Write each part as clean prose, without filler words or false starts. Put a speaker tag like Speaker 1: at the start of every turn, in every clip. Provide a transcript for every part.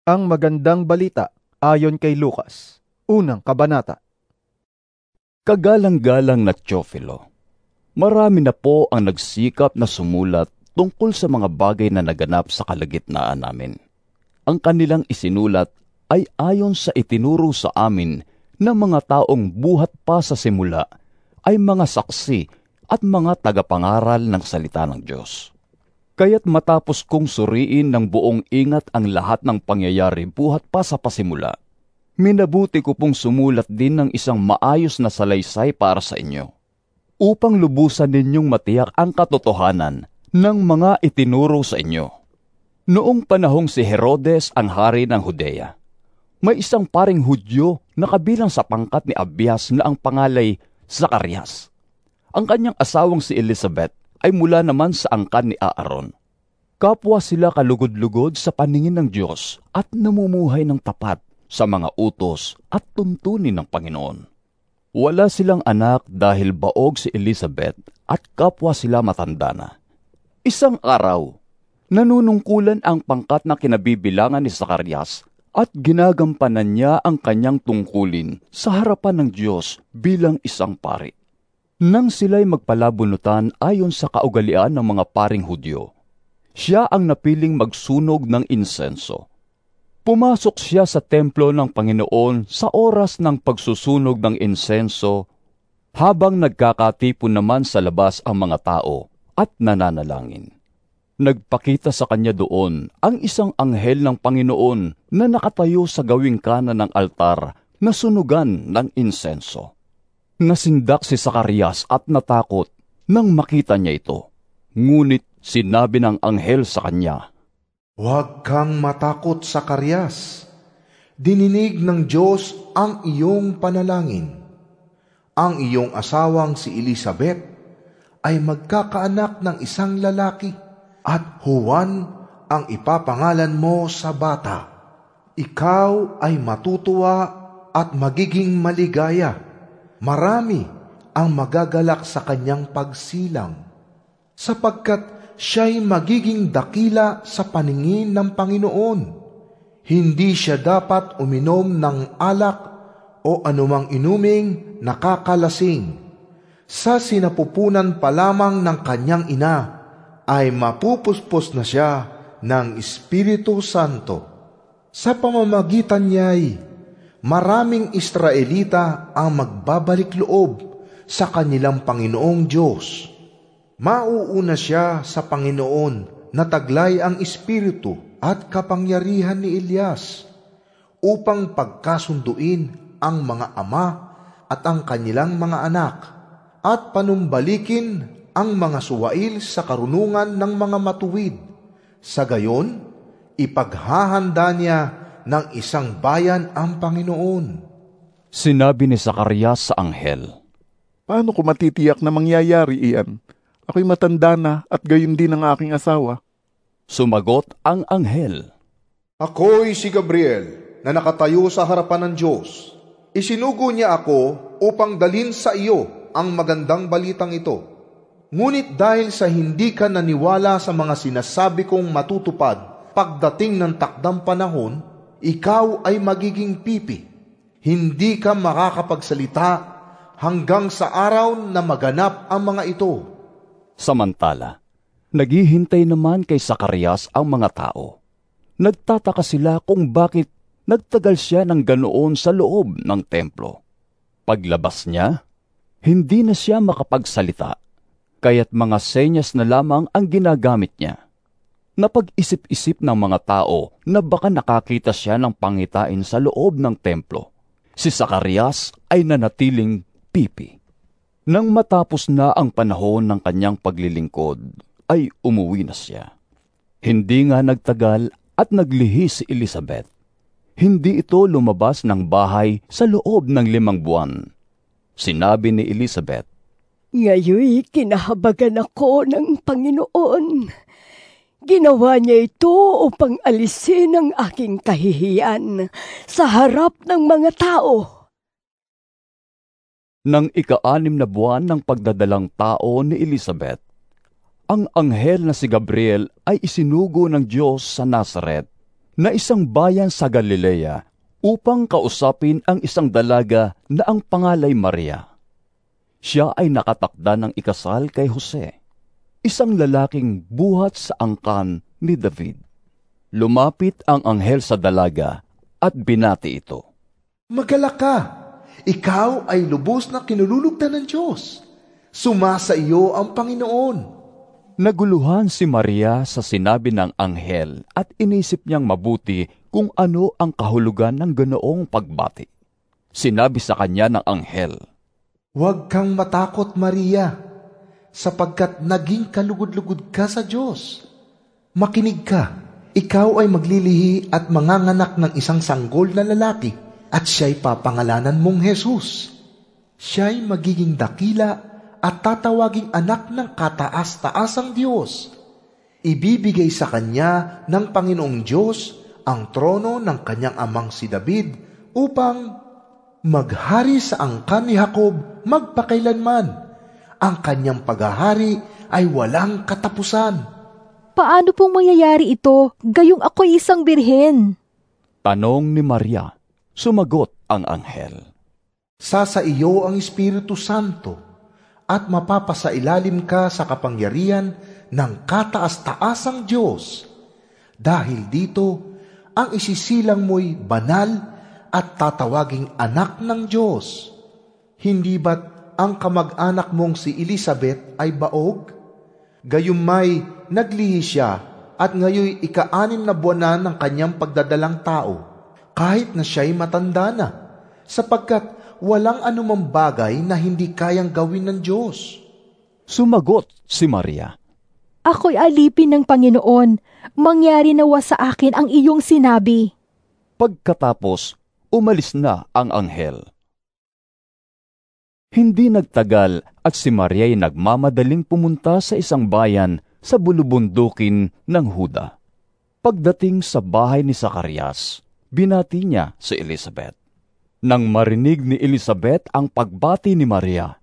Speaker 1: Ang magandang balita ayon kay Lucas, unang kabanata.
Speaker 2: Kagalang-galang na Teofilo, marami na po ang nagsikap na sumulat tungkol sa mga bagay na naganap sa kalagitnaan namin. Ang kanilang isinulat ay ayon sa itinuro sa amin ng mga taong buhat pa sa simula ay mga saksi at mga tagapangaral ng salita ng Diyos. Kaya't matapos kong suriin ng buong ingat ang lahat ng pangyayari buhat pa sa pasimula, minabuti ko pong sumulat din ng isang maayos na salaysay para sa inyo, upang lubusan ninyong matiyak ang katotohanan ng mga itinuro sa inyo. Noong panahong si Herodes ang hari ng Judea, may isang paring Hudyo na kabilang sa pangkat ni Abias na ang pangalay Zacarias. Ang kanyang asawang si Elizabeth ay mula naman sa angkan ni Aaron. Kapwa sila kalugod-lugod sa paningin ng Diyos at namumuhay ng tapat sa mga utos at tuntunin ng Panginoon. Wala silang anak dahil baog si Elizabeth at kapwa sila matanda na. Isang araw, nanunungkulan ang pangkat na kinabibilangan ni Zacarias at ginagampanan niya ang kanyang tungkulin sa harapan ng Diyos bilang isang pari. Nang sila'y magpalabunutan ayon sa kaugalian ng mga paring Hudyo, siya ang napiling magsunog ng insenso. Pumasok siya sa templo ng Panginoon sa oras ng pagsusunog ng insenso, habang nagkakatipon naman sa labas ang mga tao at nananalangin. Nagpakita sa kanya doon ang isang anghel ng Panginoon na nakatayo sa gawing kanan ng altar na sunugan ng insenso. Nasindak si Zacarias at natakot nang makita niya ito. Ngunit sinabi ng anghel sa kanya,
Speaker 3: "Huwag kang matakot, Zacarias. Dininig ng Diyos ang iyong panalangin. Ang iyong asawang si Elizabeth ay magkakaanak ng isang lalaki, at Juan ang ipapangalan mo sa bata. Ikaw ay matutuwa at magiging maligaya. Marami ang magagalak sa kanyang pagsilang, sapagkat siya'y magiging dakila sa paningin ng Panginoon. Hindi siya dapat uminom ng alak o anumang inuming nakakalasing. Sa sinapupunan pa lamang ng kanyang ina, ay mapupuspos na siya ng Espiritu Santo. Sa pamamagitan niya'y maraming Israelita ang magbabalik loob sa kanilang Panginoong Diyos. Mauuna siya sa Panginoon na taglay ang Espiritu at kapangyarihan ni Elias, upang pagkasunduin ang mga ama at ang kanilang mga anak, at panumbalikin ang mga suwail sa karunungan ng mga matuwid. Sa gayon, ipaghahanda niya ng isang bayan ang Panginoon."
Speaker 2: Sinabi ni Zacarias sa anghel,
Speaker 1: Paano ko matitiyak na mangyayari iyan? Ako'y matanda na at gayon din ang aking asawa.
Speaker 2: Sumagot ang anghel,
Speaker 3: "Ako'y si Gabriel na nakatayo sa harapan ng Diyos. Isinugo niya ako upang dalhin sa iyo ang magandang balitang ito. Ngunit dahil sa hindi ka naniwala sa mga sinasabi kong matutupad pagdating ng takdang panahon, ikaw ay magiging pipi. Hindi ka makakapagsalita hanggang sa araw na maganap ang mga ito."
Speaker 2: Samantala, naghihintay naman kay Zacarias ang mga tao. Nagtataka sila kung bakit nagtagal siya ng ganoon sa loob ng templo. Paglabas niya, hindi na siya makapagsalita, kaya't mga senyas na lamang ang ginagamit niya. Napag-isip-isip ng mga tao na baka nakakita siya ng pangitain sa loob ng templo. Si Zacarias ay nanatiling pipi. Nang matapos na ang panahon ng kanyang paglilingkod, ay umuwi na siya. Hindi nga nagtagal at naglihi si Elizabeth. Hindi ito lumabas ng bahay sa loob ng 5 buwan. Sinabi ni Elizabeth,
Speaker 4: "Ngayoy kinahabagan ako ng Panginoon. Ginawa niya ito upang alisin ang aking kahihiyan sa harap ng mga tao."
Speaker 2: Nang ika-6 na buwan ng pagdadalang tao ni Elizabeth, ang anghel na si Gabriel ay isinugo ng Diyos sa Nazaret na isang bayan sa Galilea upang kausapin ang isang dalaga na ang pangalay Maria. Siya ay nakatakda ng ikasal kay Jose, isang lalaking buhat sa angkan ni David. Lumapit ang anghel sa dalaga at binati ito.
Speaker 3: Magalak ka! Ikaw ay lubos na kinululugdan ng Diyos. Sumasa iyo ang Panginoon.
Speaker 2: Naguluhan si Maria sa sinabi ng anghel at inisip niyang mabuti kung ano ang kahulugan ng ganoong pagbati. Sinabi sa kanya ng anghel,
Speaker 3: Huwag kang matakot, Maria, sapagkat naging kalugod-lugod ka sa Diyos. Makinig ka, ikaw ay maglilihi at manganganak ng isang sanggol na lalaki, at siya'y papangalanan mong Jesus. Siya'y magiging dakila at tatawaging anak ng kataas-taasang Diyos. Ibibigay sa kanya ng Panginoong Diyos ang trono ng kanyang amang si David upang maghari sa angkan ni Jacob magpakailanman. Ang kanyang paghahari ay walang katapusan.
Speaker 5: Paano pong mangyayari ito, gayong ako'y isang birhen?
Speaker 2: tanong ni Maria. Sumagot ang anghel.
Speaker 3: Sa iyo ang Espiritu Santo at mapapasailalim ka sa kapangyarihan ng kataas-taasang Diyos. Dahil dito, ang isisilang mo'y banal at tatawaging anak ng Diyos. Hindi ba't ang kamag-anak mong si Elizabeth ay baog? Gayumay naglihi siya at ngayoy ika-6 na buwan na ng kanyang pagdadalang tao, kahit na siya'y matanda na, sapagkat walang anumang bagay na hindi kayang gawin ng Diyos.
Speaker 2: Sumagot si Maria.
Speaker 5: Ako'y alipin ng Panginoon. Mangyari nawa sa akin ang iyong sinabi.
Speaker 2: Pagkatapos, umalis na ang anghel. Hindi nagtagal at si Maria'y nagmamadaling pumunta sa isang bayan sa bulubundukin ng Huda. Pagdating sa bahay ni Zacarias, binati niya si Elizabeth. Nang marinig ni Elizabeth ang pagbati ni Maria,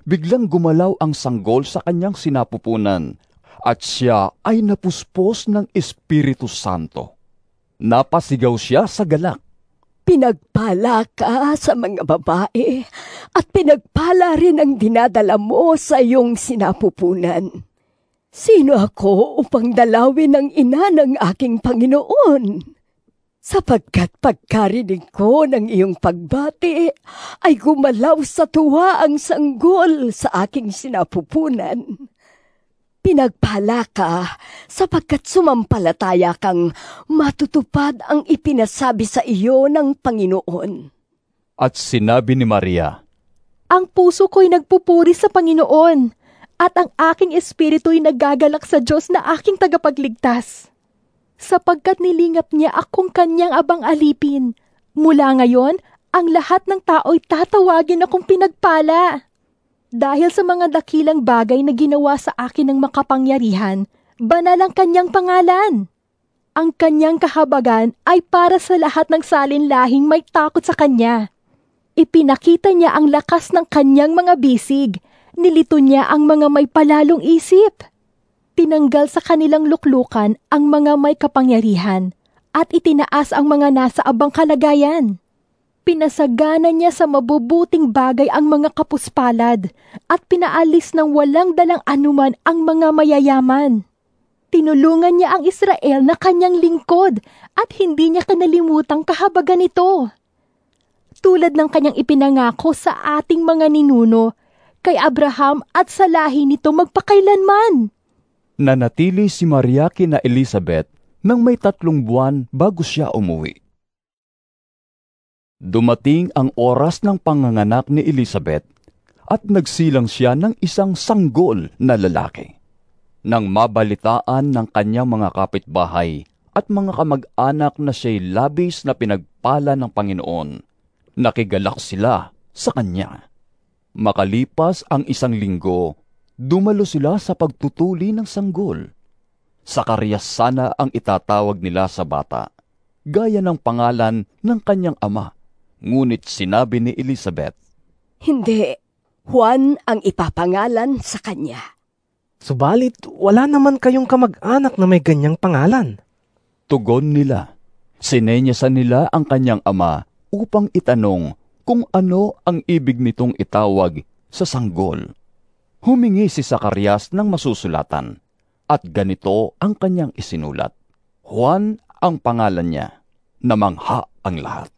Speaker 2: biglang gumalaw ang sanggol sa kanyang sinapupunan at siya ay napuspos ng Espiritu Santo. Napasigaw siya sa galak.
Speaker 4: Pinagpala ka sa mga babae at pinagpala rin ang dinadala mo sa iyong sinapupunan. Sino ako upang dalawin ang ina ng aking Panginoon? Sapagkat pagkarinig ko ng iyong pagbati, ay gumalaw sa tuwa ang sanggol sa aking sinapupunan. Pinagpala ka sapagkat sumampalataya kang matutupad ang ipinasabi sa iyo ng Panginoon.
Speaker 2: At sinabi ni Maria,
Speaker 5: Ang puso ko'y nagpupuri sa Panginoon, at ang aking espiritu'y nagagalak sa Diyos na aking tagapagligtas. Sapagkat nilingap niya akong kanyang abang alipin. Mula ngayon, ang lahat ng tao'y tatawagin akong pinagpala. Dahil sa mga dakilang bagay na ginawa sa akin ng makapangyarihan, banal ang kanyang pangalan. Ang kanyang kahabagan ay para sa lahat ng salinlahing may takot sa kanya. Ipinakita niya ang lakas ng kanyang mga bisig. Nilito niya ang mga may palalong isip. Tinanggal sa kanilang luklukan ang mga may kapangyarihan at itinaas ang mga nasa abang kalagayan. Pinasagana niya sa mabubuting bagay ang mga kapuspalad at pinaalis ng walang dalang anuman ang mga mayayaman. Tinulungan niya ang Israel na kanyang lingkod at hindi niya kinalimutang kahabagan nito. Tulad ng kanyang ipinangako sa ating mga ninuno, kay Abraham at sa lahi nito magpakailanman.
Speaker 2: Nanatili si Maria kina Elizabeth nang may 3 buwan bago siya umuwi. Dumating ang oras ng panganganak ni Elizabeth at nagsilang siya ng isang sanggol na lalaki. Nang mabalitaan ng kanyang mga kapitbahay at mga kamag-anak na siya'y labis na pinagpala ng Panginoon, nakigalak sila sa kanya. Makalipas ang 1 linggo, dumalo sila sa pagtutuli ng sanggol. Zacarias sana ang itatawag nila sa bata, gaya ng pangalan ng kanyang ama. Ngunit sinabi ni Elizabeth,
Speaker 4: Hindi, Juan ang ipapangalan sa kanya.
Speaker 6: Subalit, wala naman kayong kamag-anak na may ganyang pangalan.
Speaker 2: Tugon nila. Sinenyasan nila ang kanyang ama upang itanong kung ano ang ibig nitong itawag sa sanggol. Humingi si Zacarias ng masusulatan, at ganito ang kanyang isinulat. Juan ang pangalan niya, namangha ang lahat.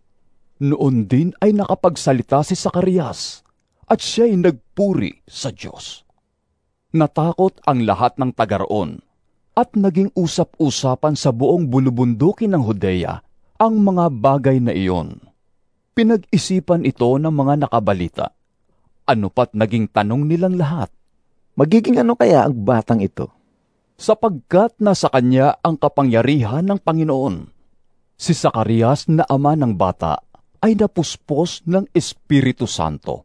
Speaker 2: Noon din ay nakapagsalita si Zacarias, at siya'y nagpuri sa Diyos. Natakot ang lahat ng taga-roon, at naging usap-usapan sa buong bulubundukin ng Judea ang mga bagay na iyon. Pinag-isipan ito ng mga nakabalita. Ano pat naging tanong nilang lahat?
Speaker 6: Magiging ano kaya ang batang ito?
Speaker 2: Sapagkat nasa kanya ang kapangyarihan ng Panginoon. Si Zacarias na ama ng bata ay napuspos ng Espiritu Santo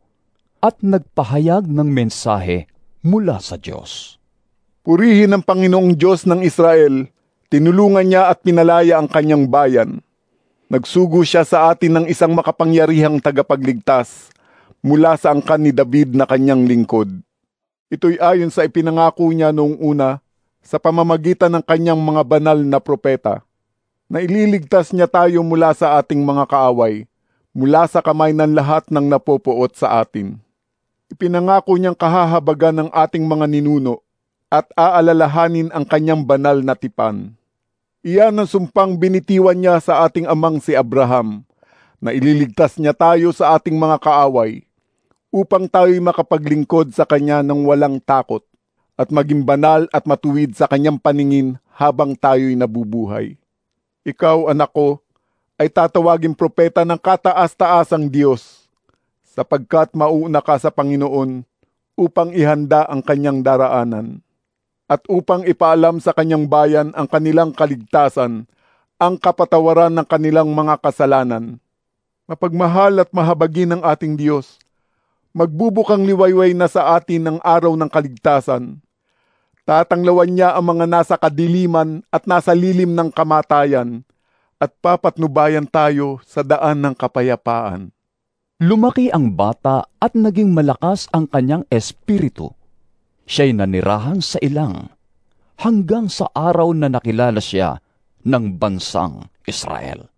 Speaker 2: at nagpahayag ng mensahe mula sa Diyos.
Speaker 1: Purihin ang Panginoong Diyos ng Israel, tinulungan niya at pinalaya ang kanyang bayan. Nagsugo siya sa atin ng isang makapangyarihang tagapagligtas mula sa angkan ni David na kanyang lingkod. Ito'y ayon sa ipinangako niya noong una sa pamamagitan ng kanyang mga banal na propeta, na ililigtas niya tayo mula sa ating mga kaaway, mula sa kamay ng lahat ng napopuot sa atin. Ipinangako niyang kahahabagan ng ating mga ninuno at aalalahanin ang kanyang banal na tipan. Iyan ang sumpang binitiwan niya sa ating amang si Abraham, na ililigtas niya tayo sa ating mga kaaway, upang tayo'y makapaglingkod sa kanya ng walang takot, at maging banal at matuwid sa kanyang paningin habang tayo'y nabubuhay. Ikaw, anak ko, ay tatawagin propeta ng kataas-taasang Diyos, sapagkat mauna ka sa Panginoon upang ihanda ang kanyang daraanan, at upang ipaalam sa kanyang bayan ang kanilang kaligtasan, ang kapatawaran ng kanilang mga kasalanan. Mapagmahal at mahabagin ng ating Diyos, magbubukang liwayway na sa atin ang araw ng kaligtasan. Tatanglawan niya ang mga nasa kadiliman at nasa lilim ng kamatayan, at papatnubayan tayo sa daan ng kapayapaan.
Speaker 2: Lumaki ang bata at naging malakas ang kanyang espiritu. Siya'y nanirahan sa ilang, hanggang sa araw na nakilala siya ng bansang Israel.